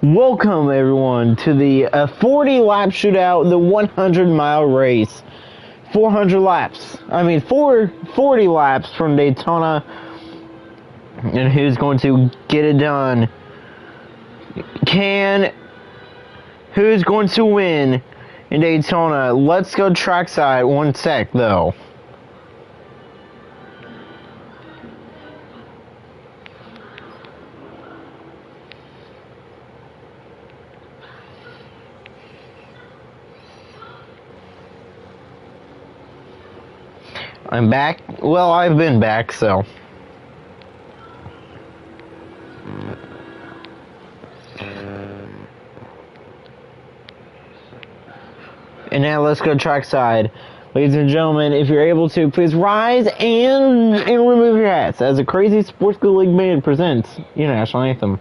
Welcome everyone to the 40 lap shootout, the 100-mile race. 400 laps. 40 laps from Daytona. And who's going to get it done? Who's going to win in Daytona? Let's go trackside. One sec though. I'm back. Well, I've been back, so. And now let's go trackside. Ladies and gentlemen, if you're able to, please rise and remove your hats as a Crazy Sports School League band presents your national anthem.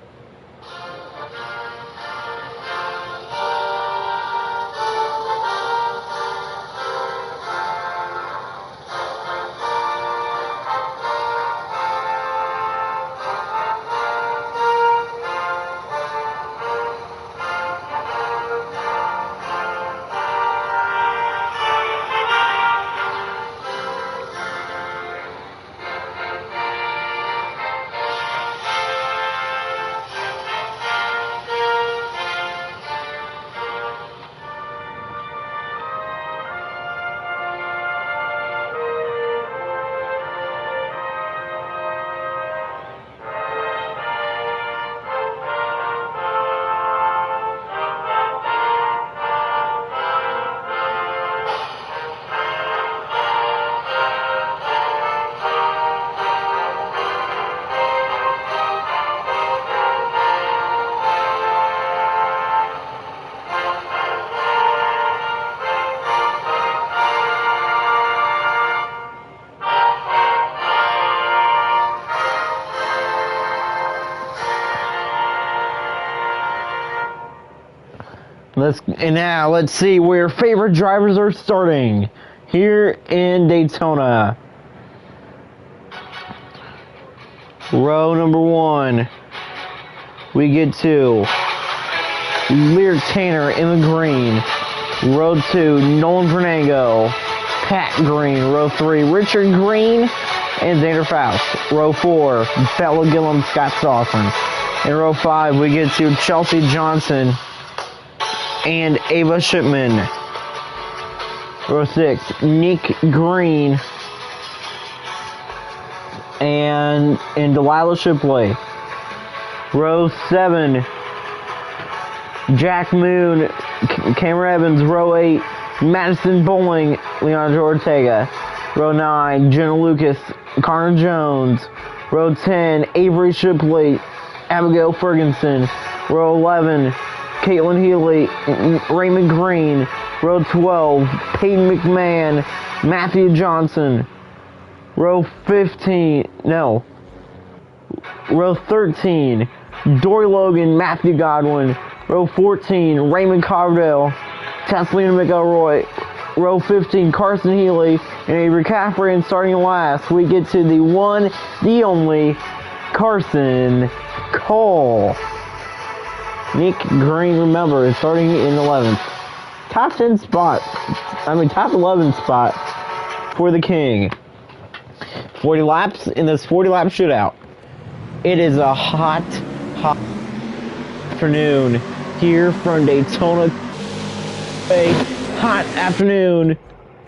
Let's see where favorite drivers are starting here in Daytona. Row number 1, we get to Lyric Tanner in the green. Row 2, Nolan Vernago, Pat Green. Row 3, Richard Green and Xander Faust. Row 4, Bella Gillum, Scott Saufen. In row 5, we get to Chelsea Johnson and Ava Shipman. Row 6, Nick Green and Delilah Shipley. Row 7, Jack Moon, Cameron Evans. Row 8, Madison Bowling, Leandro Ortega. Row 9, Jenna Lucas, Connor Jones. Row 10, Avery Shipley, Abigail Ferguson. Row 11, Caitlin Healy, Raymond Green. Row 12, Peyton McMahon, Matthew Johnson. Row 13, Dory Logan, Matthew Godwin. Row 14, Raymond Cardell, Tasselina McElroy. Row 15, Carson Healy and Avery Caffrey. And starting last, we get to the one, the only, Carson Cole. Nick Green, remember, is starting in 11th. Top 11 spot for the King. 40 laps in this 40-lap shootout. It is a hot afternoon here from Daytona. A hot afternoon,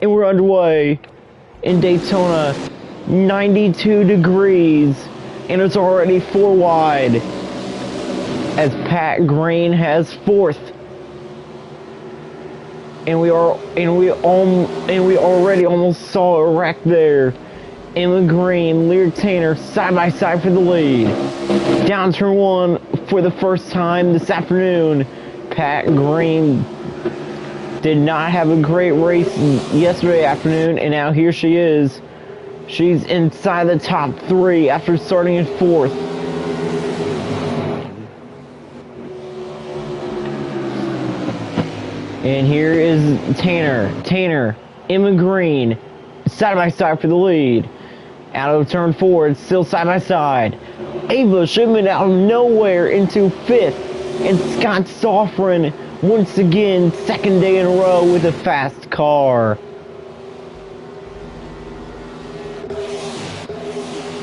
and we're underway in Daytona. 92 degrees, and it's already 4 wide. As Pat Green has 4th, and we already almost saw a wreck there. Emma Green, Lyric Tanner side by side for the lead. Down turn 1 for the first time this afternoon. Pat Green did not have a great race yesterday afternoon, and now here she is. She's inside the top 3 after starting in 4th. And here is Tanner, Emma Green, side by side for the lead. Out of turn 4, it's still side by side. Ava Shipman out of nowhere into 5th. And Scott Stoffren, once again, second day in a row with a fast car.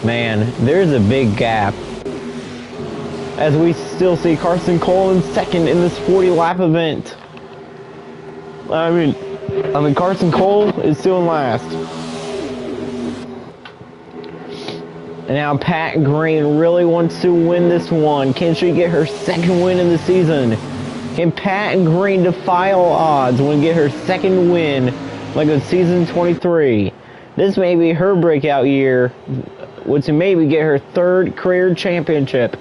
Man, there's a big gap. As we still see Carson Cole in second in this 40-lap event. I mean, Carson Cole is still in last. And now Pat Green really wants to win this one. Can she get her second win in the season? Can Pat Green defy all odds and get her second win like a season 23? This may be her breakout year, which maybe get her third career championship.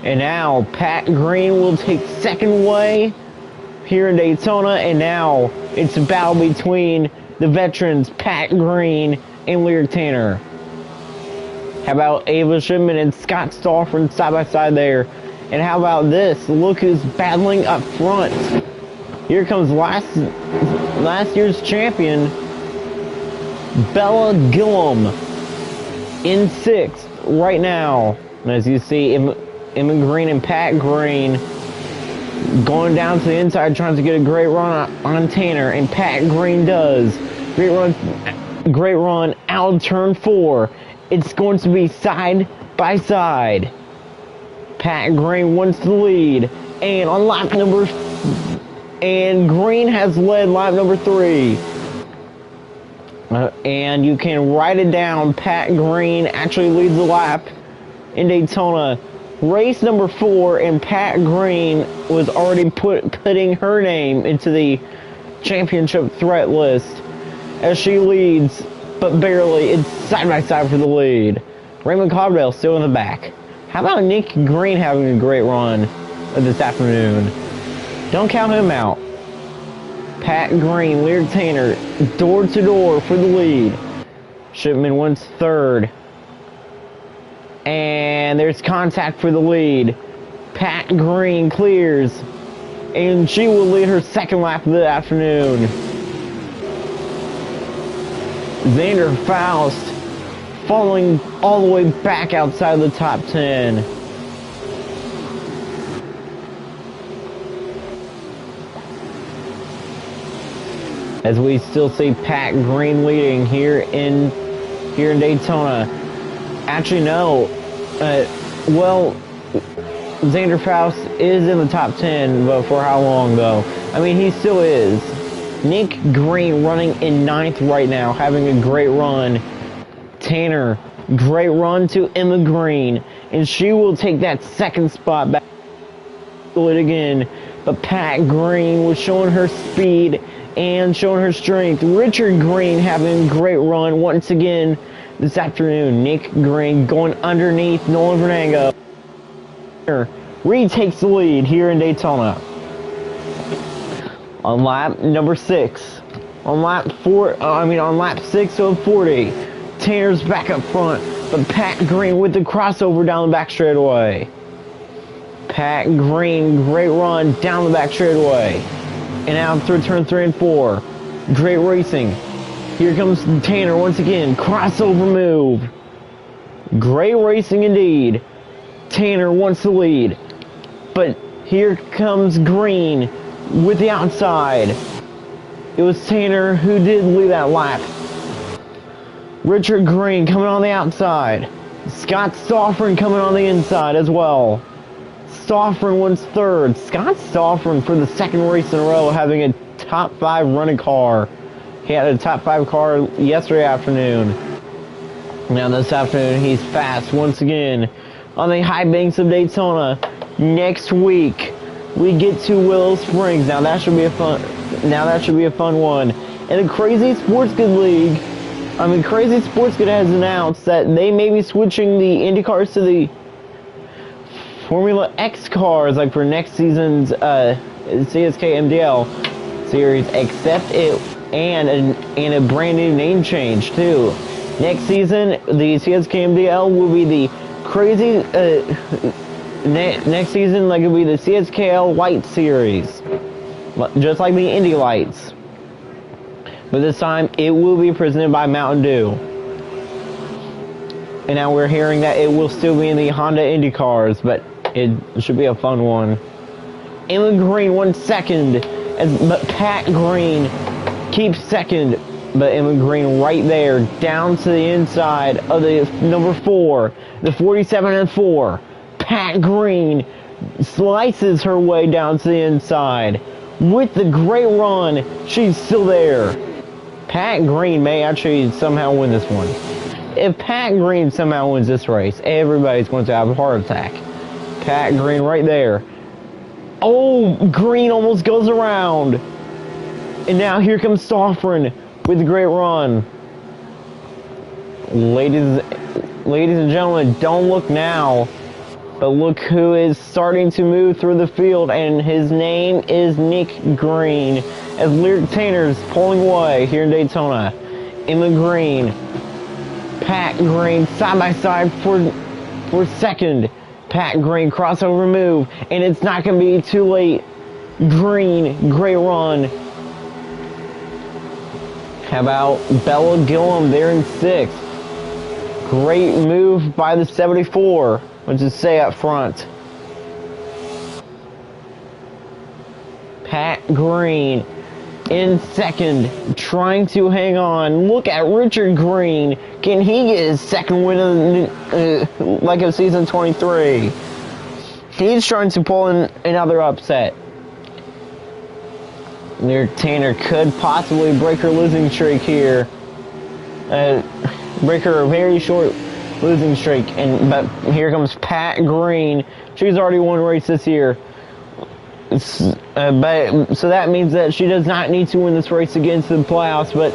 And now Pat Green will take second way here in Daytona, and now it's a battle between the veterans Pat Green and Lyric Tanner. How about Ava Shipman and Scott Stoffren side by side there? And how about this? Look who's battling up front. Here comes last year's champion, Bella Gillum, in sixth right now. And as you see, Emma Green and Pat Green going down to the inside, trying to get a great run on Tanner, and Pat Green does. Great run out of turn 4. It's going to be side by side. Pat Green wants the lead, and on lap number, and Green has led lap number 3. And you can write it down. Pat Green actually leads the lap in Daytona. Race number 4, and Pat Green was already putting her name into the championship threat list as she leads, but barely. It's side by side for the lead. Raymond Caldwell still in the back. How about Nick Green having a great run this afternoon? Don't count him out. Pat Green, Lyric Tanner, door to door for the lead. Shipman wins third. And there's contact for the lead. Pat Green clears, and she will lead her second lap of the afternoon. Xander Faust falling all the way back outside the top 10. As we still see Pat Green leading here in Daytona. Actually, no. Well, Xander Faust is in the top 10, but for how long, though? I mean, he still is. Nick Green running in 9th right now, having a great run. Tanner, great run to Emma Green, and she will take that second spot back it again. But Pat Green was showing her speed and showing her strength. Richard Green having a great run once again this afternoon. Nick Green going underneath Nolan Vernango. Retakes the lead here in Daytona. On lap number 6. On lap 6 of 40. Tanner's back up front, but Pat Green with the crossover down the back straightaway. Pat Green, great run down the back straightaway. And out through turn 3 and 4. Great racing. Here comes Tanner once again. Crossover move. Great racing indeed. Tanner wants the lead. But here comes Green with the outside. It was Tanner who did lead that lap. Richard Green coming on the outside. Scott Stoffren coming on the inside as well. Stoffren wins third. Scott Stoffren for the second race in a row having a top 5 running car. He had a top 5 car yesterday afternoon. Now this afternoon he's fast once again on the high banks of Daytona. Next week we get to Willow Springs. Now that should be a fun one. And the Crazy Sports Good League, Crazy Sports Good has announced that they may be switching the Indy cars to the Formula X cars, like for next season's CSK MDL series, except it and a brand new name change too. Next season, the CSK MDL will be the crazy. Next season, like it'll be the CSKL Light series, just like the Indy Lights. But this time, it will be presented by Mountain Dew. And now we're hearing that it will still be in the Honda Indy cars, but it should be a fun one. Emma Green won second, but Pat Green keeps second. But Emma Green right there, down to the inside of the number 4, the 47 and 4. Pat Green slices her way down to the inside. With the great run, she's still there. Pat Green may actually somehow win this one. If Pat Green somehow wins this race, everybody's going to have a heart attack. Pat Green right there. Oh, Green almost goes around. And now here comes Stoffren with a great run. Ladies and gentlemen, don't look now. But look who is starting to move through the field, and his name is Nick Green. As Lyric Tanner's pulling away here in Daytona. Emma Green, Pat Green side by side for second. Pat Green crossover move, and it's not going to be too late. Green, great run. How about Bella Gillum there in 6th? Great move by the 74, which is say up front. Pat Green in 2nd, trying to hang on. Look at Richard Green. Can he get his 2nd win of season 23? He's trying to pull in another upset. Lyric Tanner could possibly break her losing streak here. Break her very short losing streak. But here comes Pat Green. She's already won a race this year. So that means that she does not need to win this race against the playoffs. But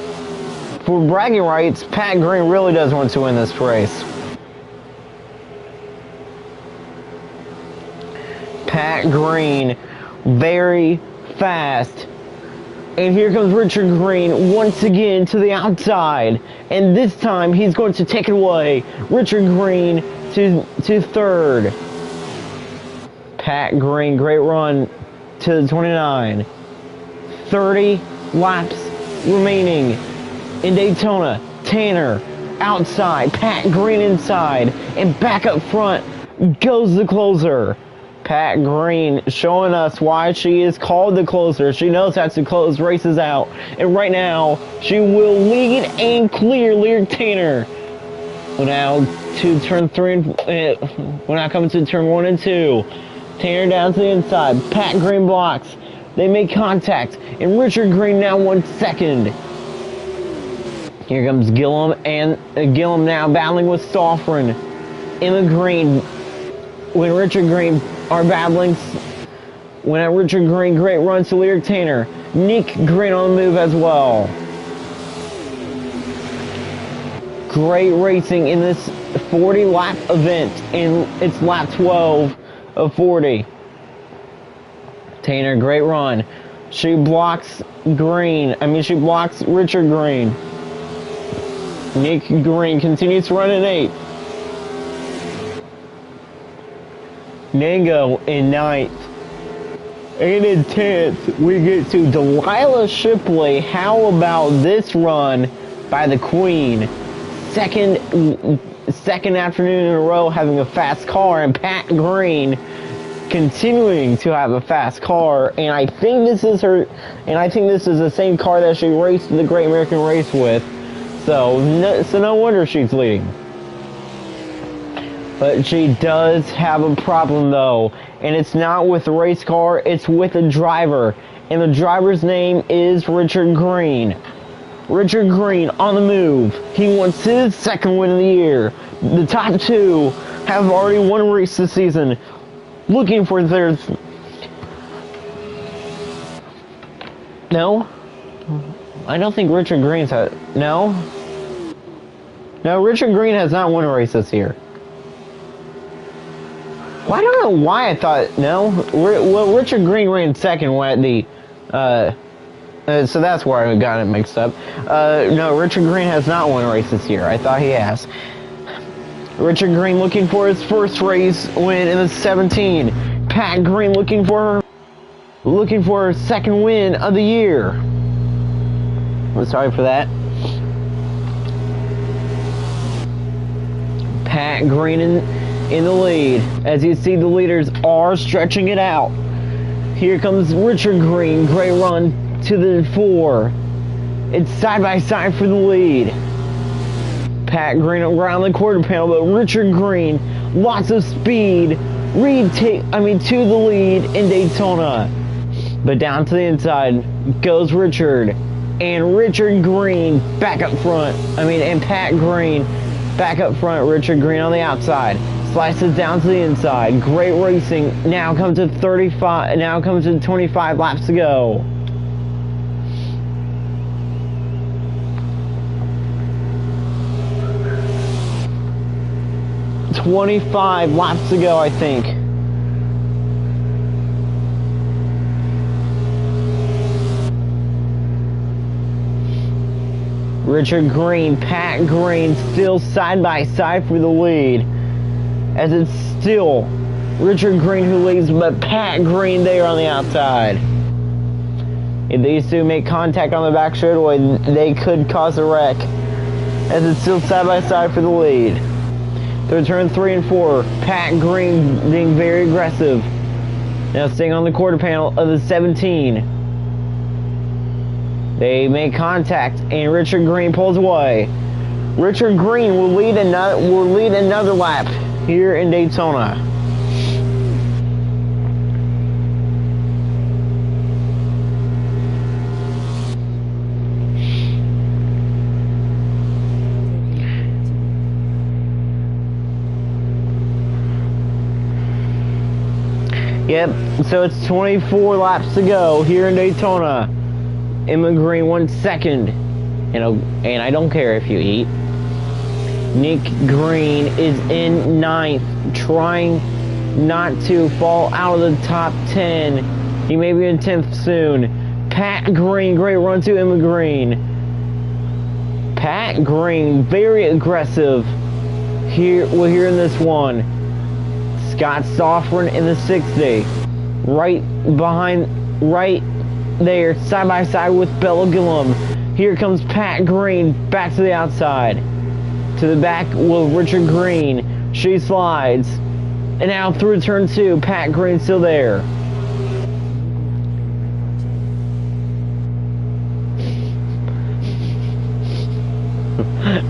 for bragging rights, Pat Green really does want to win this race. Pat Green, very fast. And here comes Richard Green once again to the outside. And this time he's going to take it away. Richard Green to 3rd. Pat Green, great run to the 29. 30 laps remaining in Daytona. Tanner outside. Pat Green inside. And back up front goes the closer. Pat Green showing us why she is called the closer. She knows how to close races out. And right now, she will lead and clear Lyric Tanner. We're now to turn 3 and we're now coming to turn 1 and 2. Tanner down to the inside. Pat Green blocks. They make contact. And Richard Green now won 2nd. Here comes Gillum, and Gillum now battling with Stoffren. Emma Green, when Richard Green are battling. When Richard Green, great run to Lyric Tanner. Nick Green on the move as well. Great racing in this 40-lap event, and it's lap 12 of 40. Tanner, great run. She blocks she blocks Richard Green. Nick Green continues to run in 8th. Nango in 9th. And in 10th, we get to Delilah Shipley. How about this run by the Queen? Second afternoon in a row having a fast car, and Pat Green continuing to have a fast car. And I think this is the same car that she raced the Great American Race with. So no wonder she's leading. But she does have a problem though, and it's not with the race car, it's with the driver. And the driver's name is Richard Green. Richard Green on the move. He wants his 2nd win of the year. The top 2 have already won a race this season. Looking for their... No? I don't think Richard Green's had... No? No, Richard Green has not won a race this year. Well, I don't know why I thought... No? Well, Richard Green ran 2nd at the... so that's where I got it mixed up. No, Richard Green has not won a race this year. I thought he has. Richard Green looking for his first race win in the 17. Pat Green looking for her 2nd win of the year. I'm sorry for that. Pat Green in the lead. As you see, the leaders are stretching it out. Here comes Richard Green. Great run to the 4. It's side by side for the lead. Pat Green around the quarter panel, but Richard Green, lots of speed. To the lead in Daytona. But down to the inside goes Richard. And Richard Green back up front. And Pat Green back up front. Richard Green on the outside. Slices down to the inside. Great racing. Now comes to 35. Now comes to 25 laps to go. $25 laps to go, I think. Richard Green, Pat Green still side by side for the lead. As it's still Richard Green who leads, but Pat Green there on the outside. If these two make contact on the back straightaway, they could cause a wreck. As it's still side by side for the lead. Through turn 3 and 4, Pat Green being very aggressive. Now staying on the quarter panel of the 17. They make contact, and Richard Green pulls away. Richard Green will lead another lap here in Daytona. Yep, so it's 24 laps to go here in Daytona. Emma Green 1 second. And I don't care if you eat. Nick Green is in 9th, trying not to fall out of the top 10. He may be in 10th soon. Pat Green, great run to Emma Green. Pat Green, very aggressive here in this one. Scott Soffren in the 60. Right there, side by side with Bella Gillum. Here comes Pat Green, back to the outside. To the back with Richard Green. She slides. And now through turn 2, Pat Green still there.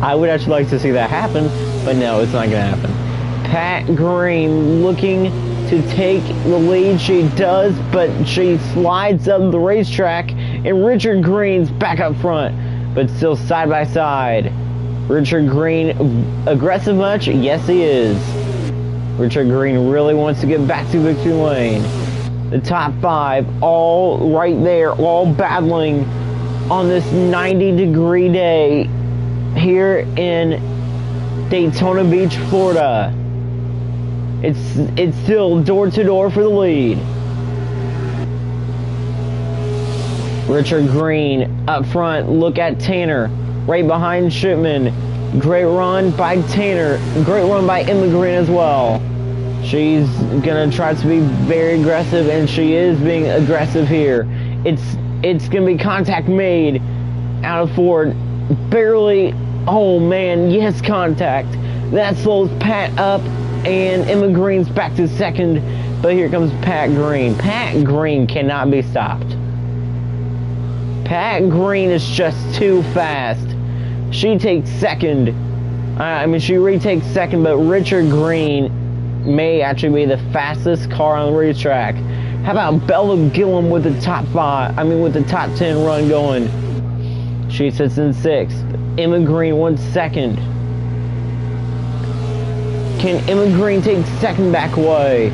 I would actually like to see that happen, but no, it's not going to happen. Pat Green looking to take the lead. She does, but she slides up the racetrack, and Richard Green's back up front, but still side by side. Richard Green, aggressive much? Yes, he is. Richard Green really wants to get back to victory lane. The top 5, all right there, all battling on this 90-degree day here in Daytona Beach, Florida. It's still door to door for the lead. Richard Green up front. Look at Tanner right behind Shipman. Great run by Tanner. Great run by Emma Green as well. She's gonna try to be very aggressive, and she is being aggressive here. It's gonna be contact made out of Ford. Barely. Oh man, yes, contact. That slows Pat up. And Emma Green's back to second, but here comes Pat Green. Pat Green cannot be stopped. Pat Green is just too fast. She takes second. She retakes second, but Richard Green may actually be the fastest car on the racetrack. How about Bella Gillum with the top 10 run going? She sits in 6th. Emma Green 1 second. Can Emma Green take second back away?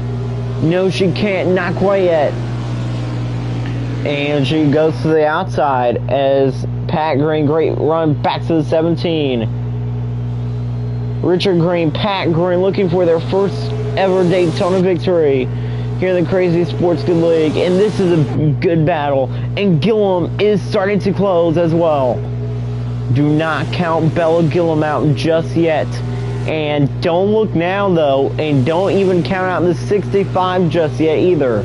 No, she can't. Not quite yet. And she goes to the outside as Pat Green, great run back to the 17. Richard Green, Pat Green looking for their first ever Daytona victory here in the Crazy Sports Good League. And this is a good battle. And Gillum is starting to close as well. Do not count Bella Gillum out just yet. And don't look now, though, and don't even count out the 65 just yet either.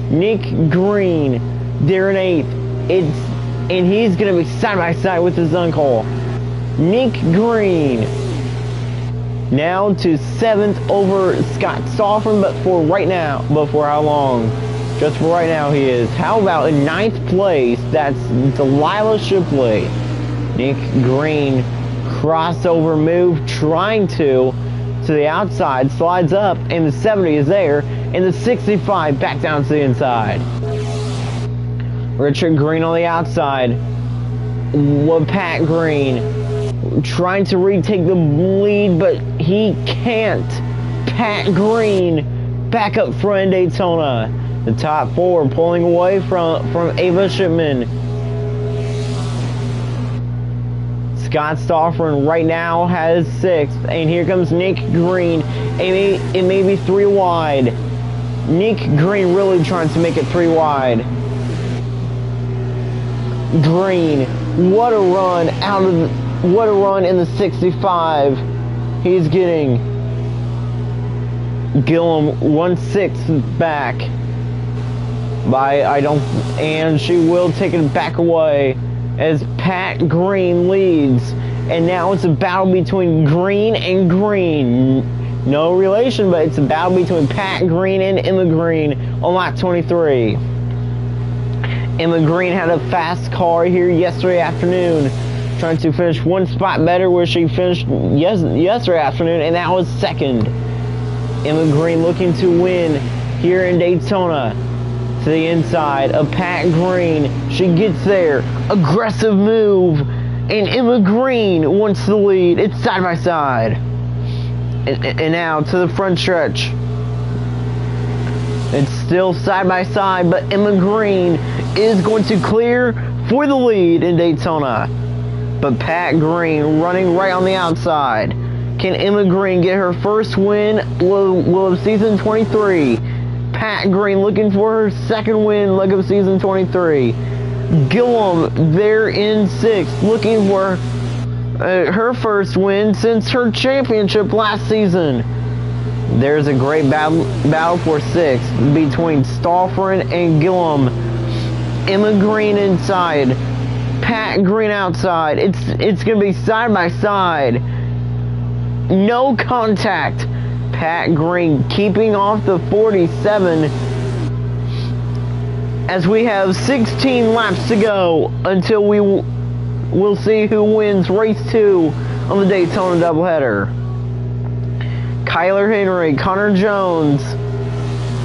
Nick Green, they're in 8th. And he's going to be side by side with his uncle. Nick Green. Now to 7th over Scott Soffren, but for right now, but for how long? Just for right now, he is. How about in 9th place? That's Delilah Shipley. Nick Green, crossover move, trying to the outside, slides up, and the 70 is there, and the 65 back down to the inside. Richard Green on the outside. Pat Green trying to retake the lead, but he can't. Pat Green back up front in Daytona. The top 4 pulling away from Ava Shipman. Scott Stoffren right now has 6th, and here comes Nick Green. It may be 3 wide. Nick Green really trying to make it 3 wide. Green, what a run what a run in the 65. He's getting Gillum 1/6 back. And she will take it back away as Pat Green leads. And now it's a battle between Green and Green. No relation, but it's a battle between Pat Green and Emma Green on lap 23. Emma Green had a fast car here yesterday afternoon, trying to finish 1 spot better where she finished yesterday afternoon, and that was 2nd. Emma Green looking to win here in Daytona. To the inside of Pat Green. She gets there. Aggressive move. And Emma Green wants the lead. It's side by side. And now to the front stretch. It's still side by side, but Emma Green is going to clear for the lead in Daytona. But Pat Green running right on the outside. Can Emma Green get her first win of season 23? Pat Green looking for her 2nd win leg of season 23. Gillum there in 6th, looking for her first win since her championship last season. There's a great battle for 6th between Stoffren and Gillum. Emma Green inside, Pat Green outside. It's gonna be side by side. No contact. Pat Green keeping off the 47 as we have 16 laps to go until we'll see who wins race 2 on the Daytona doubleheader. Kyler Henry, Connor Jones,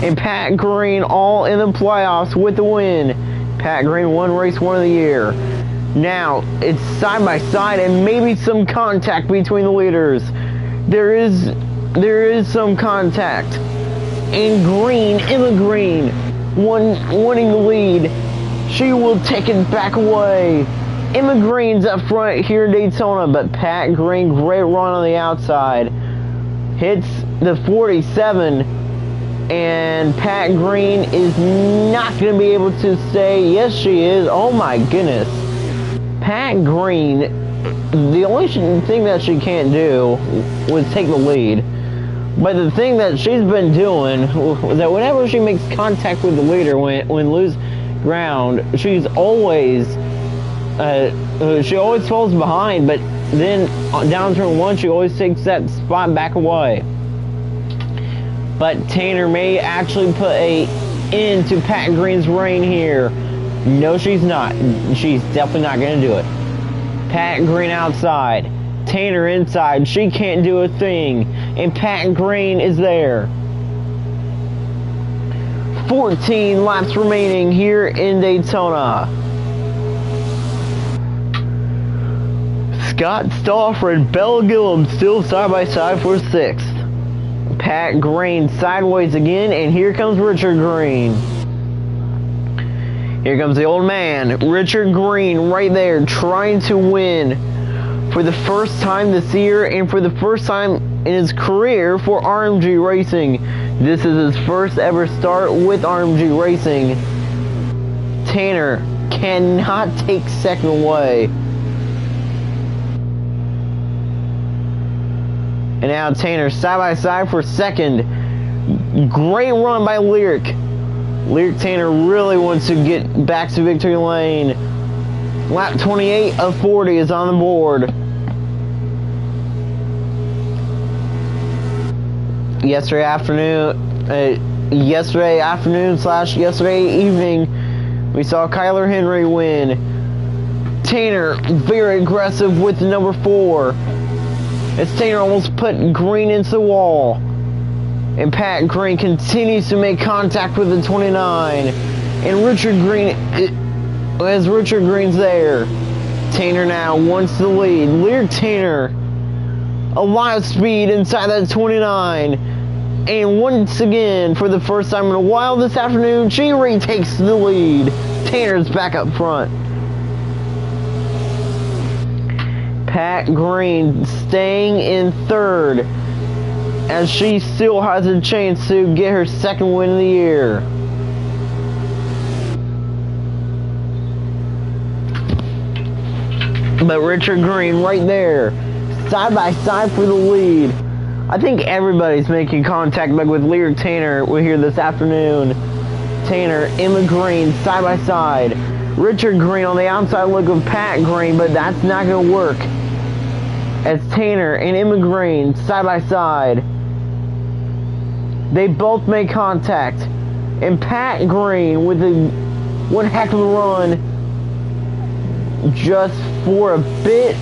and Pat Green all in the playoffs with the win. Pat Green won race 1 of the year. Now it's side by side and maybe some contact between the leaders. There is some contact. And Green, Emma Green, winning the lead. She will take it back away. Emma Green's up front here in Daytona, but Pat Green, great run on the outside. Hits the 47, and Pat Green is not going to be able to say, yes she is. Oh my goodness. Pat Green, the only thing that she can't do was take the lead. But the thing that she's been doing is that whenever she makes contact with the leader when lose ground, she always falls behind, but then down turn 1 she always takes that spot back away. But Tanner may actually put an end to Pat Green's reign here. No, she's not. She's definitely not going to do it. Pat Green outside. Tanner inside. She can't do a thing. And Pat Green is there. 14 laps remaining here in Daytona. Scott Stoffren, Bella Gillum still side by side for 6th. Pat Green sideways again, and here comes Richard Green. Here comes the old man, Richard Green, right there, trying to win for the first time this year and for the first time in his career for RMG Racing. This is his first ever start with RMG Racing. Tanner cannot take 2nd away. And now Tanner side by side for 2nd. Great run by Lyric. Lyric Tanner really wants to get back to victory lane. Lap 28 of 40 is on the board. Yesterday afternoon, yesterday afternoon / yesterday evening, we saw Kyler Henry win. Tanner, very aggressive with the number 4. As Tanner almost put Green into the wall. And Pat Green continues to make contact with the 29. And Richard Green, as Richard Green's there. Tanner now wants the lead. Lear Tanner, a lot of speed inside that 29. And once again, for the first time in a while this afternoon, she retakes the lead. Tanner's back up front. Pat Green staying in third, as she still has a chance to get her second win of the year. But Richard Green right there, side by side for the lead. I think everybody's making contact back with Lear Tanner here this afternoon. Tanner, Emma Green, side by side. Richard Green on the outside look of Pat Green, but that's not going to work. As Tanner and Emma Green, side by side. They both make contact. And Pat Green with one heck of a run. Just for a bit,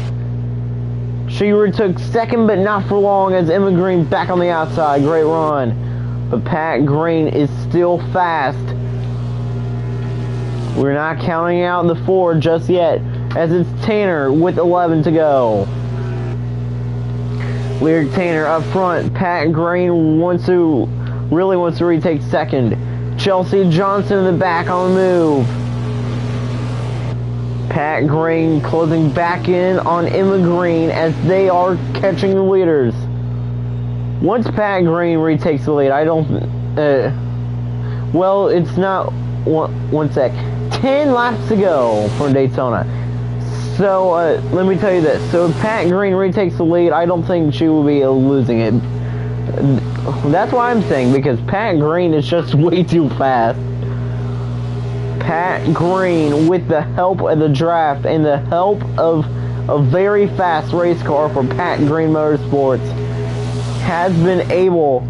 she retook second, but not for long, as Emma Green back on the outside. Great run. But Pat Green is still fast. We're not counting out the 4 just yet, as it's Tanner with 11 to go. Lear Tanner up front. Pat Green really wants to retake second. Chelsea Johnson in the back on the move. Pat Green closing back in on Emma Green as they are catching the leaders. Once Pat Green retakes the lead, I don't... well, it's not... One sec. 10 laps to go for Daytona. So, let me tell you this. So, if Pat Green retakes the lead, I don't think she will be losing it. That's what I'm saying, because Pat Green is just way too fast. Pat Green, with the help of the draft and the help of a very fast race car for Pat Green Motorsports, has been able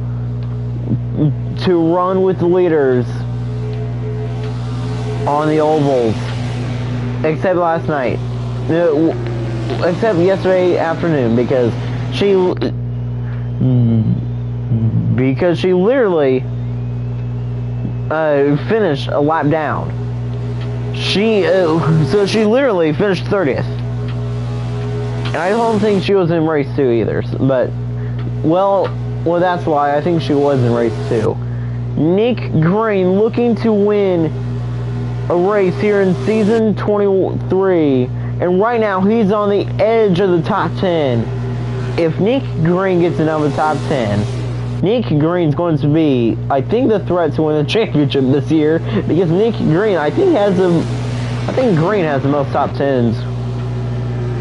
to run with the leaders on the ovals, except last night, except yesterday afternoon, because she literally finished a lap down. So she literally finished 30th. And I don't think she was in race 2 either. But, well, that's why I think she was in race 2. Nick Green looking to win a race here in season 23. And right now he's on the edge of the top 10. If Nick Green gets another top 10, Nick Green's going to be, I think, the threat to win the championship this year, because Nick Green, I think Green has the most top 10s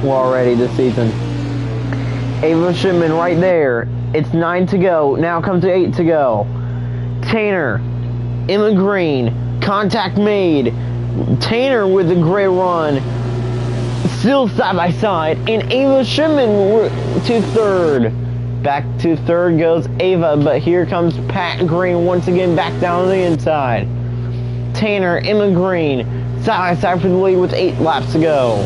already this season. Ava Shipman right there. It's 9 to go. Now comes 8 to go. Tanner, Emma Green, contact made. Tanner with a great run. Still side by side, and Ava Shipman to third. Back to third goes Ava, but here comes Pat Green once again back down on the inside. Tanner, Emma Green, side by side for the lead with 8 laps to go.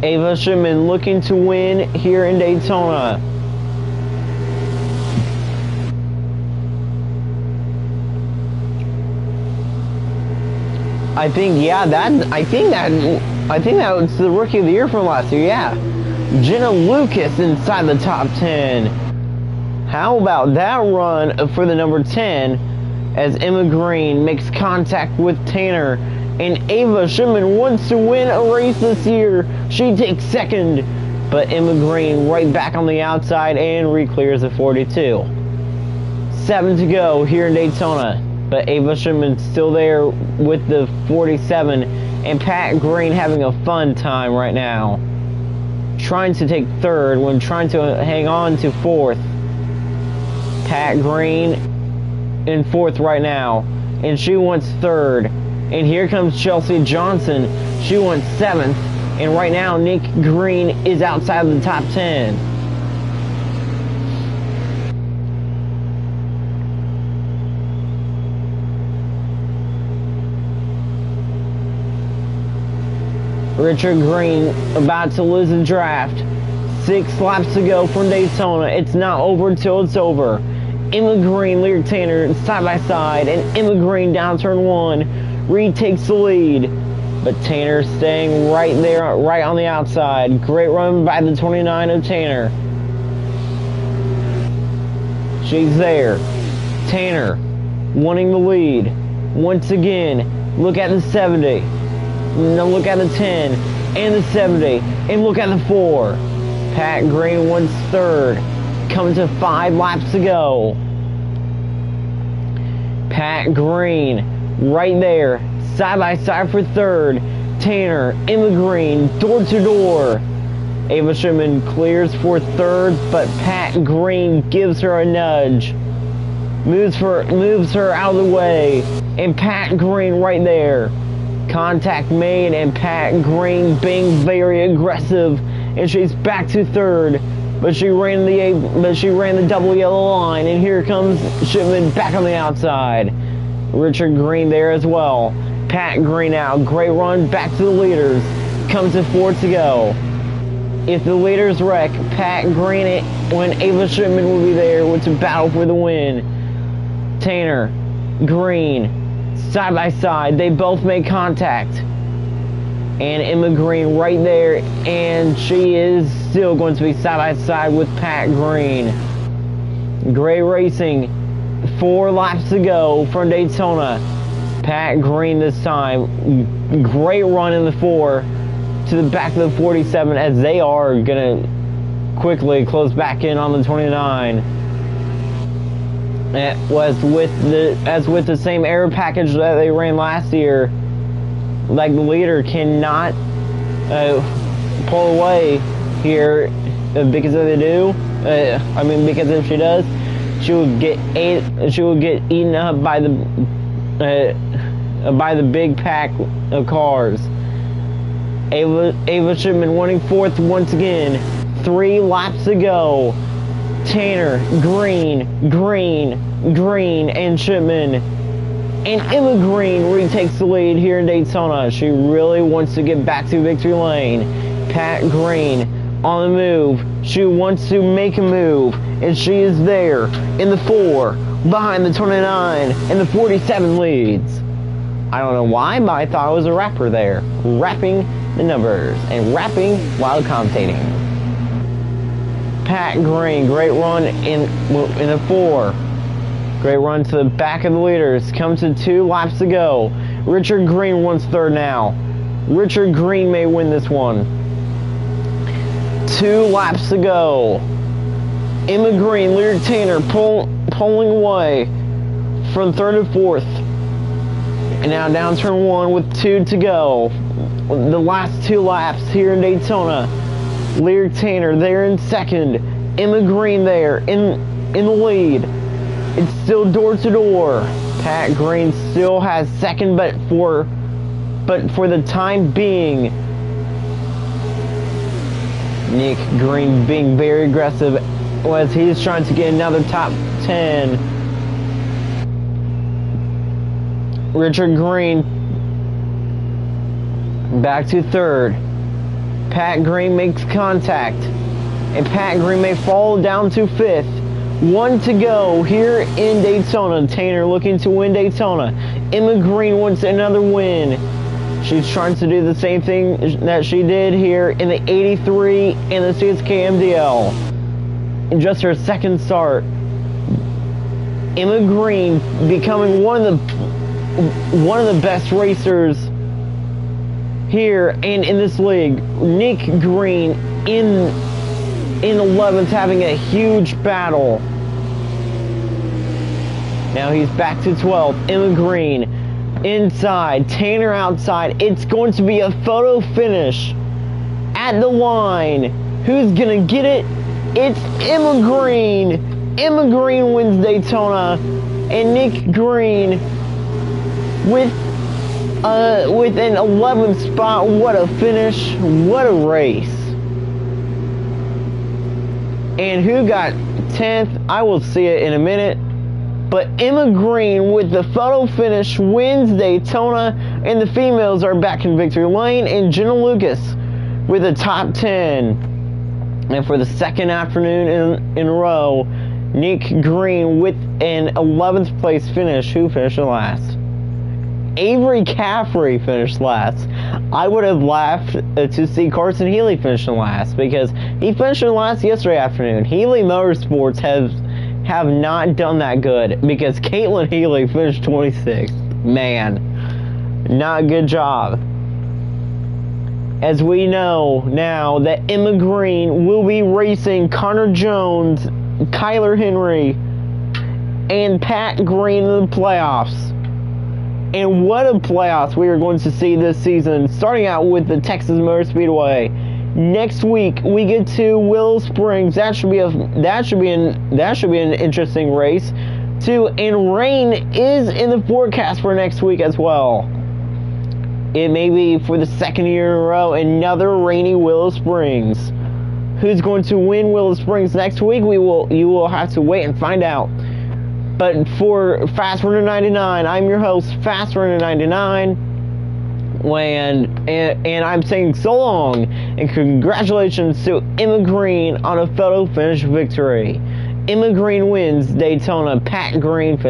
Ava Shipman looking to win here in Daytona. I think that was the Rookie of the Year from last year, yeah. Jenna Lucas inside the top 10. How about that run for the number 10 as Emma Green makes contact with Tanner, and Ava Shipman wants to win a race this year. She takes second, but Emma Green right back on the outside and re-clears at 42. 7 to go here in Daytona, but Ava Shipman's still there with the 47, and Pat Green having a fun time right now, trying to take third when trying to hang on to fourth. Pat Green in fourth right now, and she wants third. And here comes Chelsea Johnson. She wants seventh, and right now Nick Green is outside of the top 10. Richard Green about to lose the draft. 6 laps to go from Daytona. It's not over until it's over. Emma Green, Lyric Tanner side by side, and Emma Green down turn 1 retakes the lead. But Tanner staying right there, right on the outside. Great run by the 29 of Tanner. She's there. Tanner wanting the lead. Once again, look at the 70. Now look at the 10 and the 70. And look at the 4. Pat Green wants third. Coming to 5 laps to go. Pat Green right there. Side by side for third. Tanner, Emma Green, door to door. Ava Schumann clears for third, but Pat Green gives her a nudge. Moves her out of the way. And Pat Green right there. Contact made, and Pat Green being very aggressive. And she's back to third. But she ran the double yellow line. And here comes Schumann back on the outside. Richard Green there as well. Pat Green out. Great run back to the leaders. Comes to 4 to go. If the leaders wreck, Pat Green when Ava Schumann will be there to battle for the win. Tanner, Green, side by side. They both make contact. And Emma Green right there. And she is still going to be side by side with Pat Green. Great racing. 4 laps to go from Daytona. Pat Green this time. Great run in the 4 to the back of the 47 as they are going to quickly close back in on the 29. It was with the same air package that they ran last year. Like the leader cannot pull away here because if they do, because if she does, she will get eaten up by the big pack of cars. Ava Schumann winning 4th once again. 3 laps to go. Tanner, Green, and Schumann. And Emma Green retakes the lead here in Daytona. She really wants to get back to victory lane. Pat Green on the move. She wants to make a move. And she is there in the 4. Behind the 29. And the 47 leads. I don't know why, but I thought it was a rapper there. Rapping the numbers. And rapping while commentating. Pat Green, great run in the 4. Great run to the back of the leaders. Comes to 2 laps to go. Richard Green wants third now. Richard Green may win this one. 2 laps to go. Emma Green, Lyric Tanner pulling away from 3rd to 4th. And now down turn 1 with 2 to go. The last 2 laps here in Daytona. Lyric Tanner there in 2nd. Emma Green there in the lead. It's still door to door. Pat Green still has 2nd, but for the time being, Nick Green being very aggressive as he's trying to get another top 10. Richard Green back to 3rd. Pat Green makes contact, and Pat Green may fall down to 5th. 1 to go here in Daytona. Tanner looking to win Daytona. Emma Green wants another win. She's trying to do the same thing that she did here in the 83 and the CSKL in just her 2nd start. Emma Green becoming one of the best racers here and in this league. Nick Green in 11th having a huge battle. Now he's back to 12th. Emma Green inside. Tanner outside. It's going to be a photo finish at the line. Who's going to get it? It's Emma Green. Emma Green wins Daytona. And Nick Green with an 11th spot. What a finish. What a race. And who got 10th? I will see it in a minute. But Emma Green with the photo finish wins Daytona, and the females are back in victory lane, and Jenna Lucas with a top 10. And for the second afternoon in a row, Nick Green with an 11th place finish. Who finished last? Avery Caffrey finished last. I would have laughed to see Carson Healy finish last, because he finished last yesterday afternoon. Healy Motorsports have not done that good, because Caitlin Healy finished 26th. Man, not a good job. As we know now that Emma Green will be racing Connor Jones, Kyler Henry, and Pat Green in the playoffs. And what a playoffs we are going to see this season, starting out with the Texas Motor Speedway. Next week we get to Willow Springs. That should be an interesting race too. And rain is in the forecast for next week as well. It may be for the second year in a row another rainy Willow Springs. Who's going to win Willow Springs next week? You will have to wait and find out. But for Fast Runner 99, I'm your host, Fast Runner 99, and I'm saying so long, and congratulations to Emma Green on a photo finish victory. Emma Green wins Daytona. Pat Green finishes